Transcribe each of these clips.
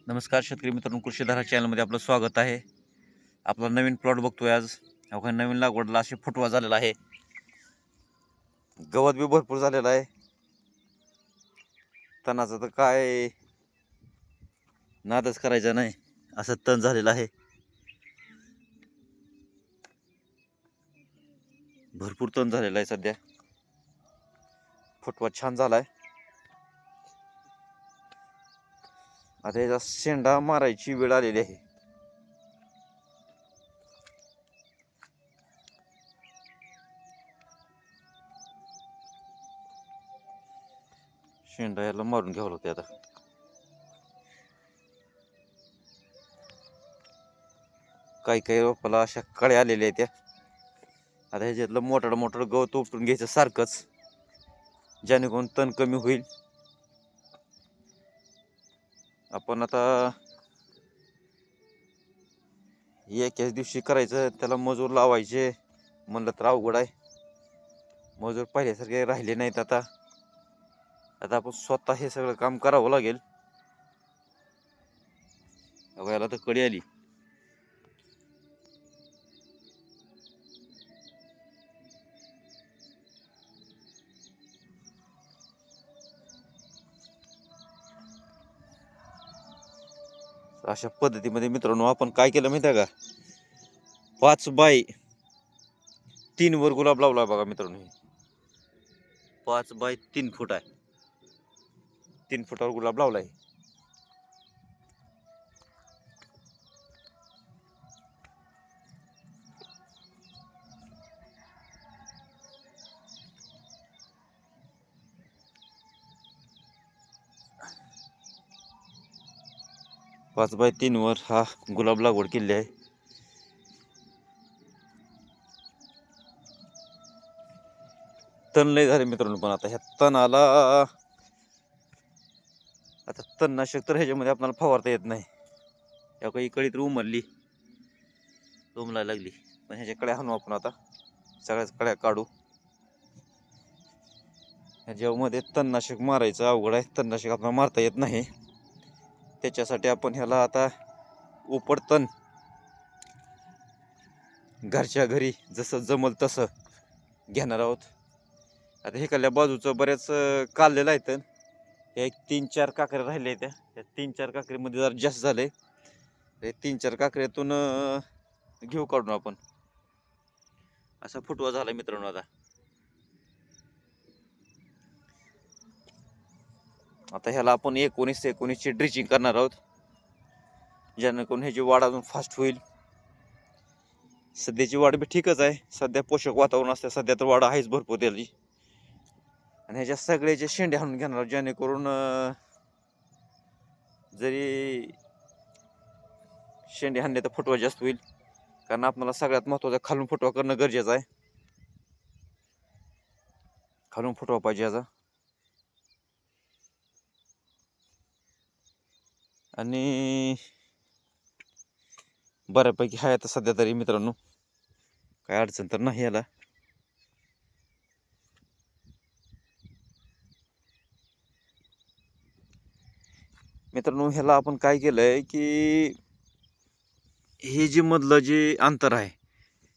नमस्कार शेतकरी मित्रांनो, कृषीधारा चॅनलमध्ये आपलं स्वागत आहे. आपला नवीन प्लॉट बघतोय आज. अवघा नवीन लागवडला असे फुटवा झालेला आहे. गवत बी भरपूर झालेला आहे. तणाचा तर काय नादच करायचा नाही, असं तण झालेलं आहे. भरपूर तण झालेला आहे सध्या. फुटवा छान झालाय. आता याचा शेंडा मारायची वेळ आलेली आहे. शेंडा याला मारून घ्यावं लागते आता. काही काही रोपाला अशा कळ्या आलेल्या आहेत त्या. आता ह्याच्यातलं मोठं गवत उपटून घ्यायचं सारखंच, जेणेकरून तण कमी होईल. आपण आता एकाच दिवशी करायचं, त्याला मजूर लावायचे म्हणलं तर अवघड आहे. मजूर पहिल्यासारखे राहिले नाहीत आता. आपण स्वतः हे सगळं काम करावं लागेल. याला तर कडी आली. अशा पद्धतीमध्ये मित्रांनो आपण काय केलं माहिती आहे का, 5x3 वर गुलाब लावला बघा मित्रांनो. 5x3 फूट आहे. 3 फुटावर गुलाब लावलाय. पाच बाय 3 वर हा गुलाब लागवड केली आहे. तण लय झाले मित्रांनो, पण आता ह्या तणाला आता तणनाशक तर ह्याच्यामध्ये आपल्याला फवारता येत नाही. या काही कळी तर उमरली, उमलायला लागली. पण ह्याच्या कड्या हाणू आपण आता, सगळ्याच कड्या काढू. ह्याच्यामध्ये तणनाशक मारायचं अवघड आहे. तणनाशक आपल्याला मारता येत नाही. त्याच्यासाठी आपण ह्याला आता उपटतण घरच्या घरी जसं जमल तसं घेणार आहोत. आता हे कल्ल्या बाजूचं बऱ्याच काढलेलं आहे. तर एक 3-4 काकऱ्या राहिल्या त्या 3-4 काकरीमध्ये जरा जास्त झाले. 3-4 काकऱ्यातून घेऊ काढून आपण. असा फुटवा झाला मित्रांनो. आता ह्याला आपण 19 ची ड्रिचिंग करणार आहोत, जेणेकरून ह्याची वाढ अजून फास्ट होईल. सध्याची वाढ बी ठीकच आहे. सध्या पोषक वातावरण असते. सध्या तर वाढ आहेच भरपूर त्याची. आणि ह्याच्या सगळ्याचे शेंडे हाणून घेणार, जेणेकरून जरी शेंडे हाणले तर फुटवा जास्त होईल. कारण आपल्याला सगळ्यात महत्त्वाचं खालून फुटवा करणं गरजेचं आहे. खालून फुटवा पाहिजे याचा. आणि बऱ्यापैकी आहे आता सध्या तरी मित्रांनो, काय अडचण तर नाही याला. मित्रांनो ह्याला आपण काय केलंय की हे जे मधलं जे अंतर आहे,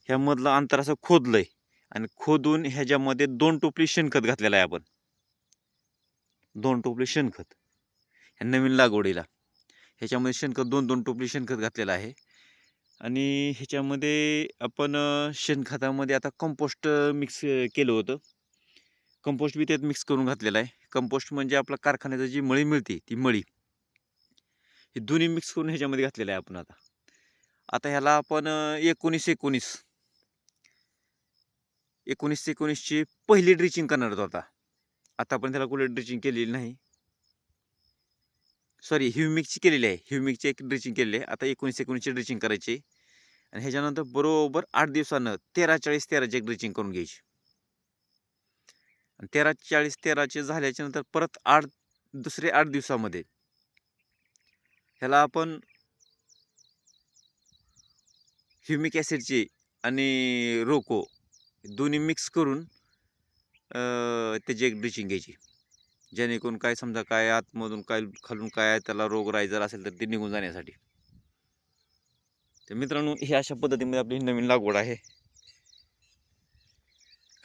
ह्या मधलं अंतर असं खोदलंय आणि खोदून ह्याच्यामध्ये 2 टोपली शेणखत घातलेलं आहे आपण. 2 टोपली शेणखत ह्या नवीन लागवडीला. ह्याच्यामध्ये शेणखत 2-2 टोपली शेणखत घातलेलं आहे. आणि ह्याच्यामध्ये आपण शेणखतामध्ये आता कंपोस्ट मिक्स केलं होतं. कंपोस्ट बी त्यात मिक्स करून घातलेलं आहे. कंपोस्ट म्हणजे आपल्या कारखान्याचं जी मळी मिळते ती मळी, हे दोन्ही मिक्स करून ह्याच्यामध्ये घातलेलं आहे आपण. आता ह्याला आपण 19 ची पहिली ड्रिचिंग करणार होतो. आतापर्यंत त्याला कुठे ड्रिचिंग केलेली नाही. सॉरी, ह्युमिकची केलेली आहे. ह्युमिकची एक ड्रिचिंग केलेली आहे. आता 19 ची ड्रिचिंग करायची. आणि ह्याच्यानंतर बरोबर 8 दिवसानं 13-40-13 एक ड्रिचिंग करून घ्यायची. आणि 13-40-13 झाल्याच्या नंतर परत दुसरे 8 दिवसामध्ये ह्याला आपण ह्युमिक ॲसिडची आणि रोको दोन्ही मिक्स करून त्याची एक ड्रिचिंग घ्यायची, जेणेकरून काय समजा काय आतमधून काय खालून काय त्याला रोगराई जर असेल तर ते निघून जाण्यासाठी. तर मित्रांनो, ही अशा पद्धतीमध्ये आपली नवीन लागवड आहे.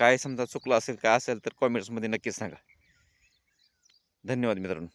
काय समजा चुकलं असेल काय असेल तर कॉमेंट्समध्ये नक्कीच सांगा. धन्यवाद मित्रांनो.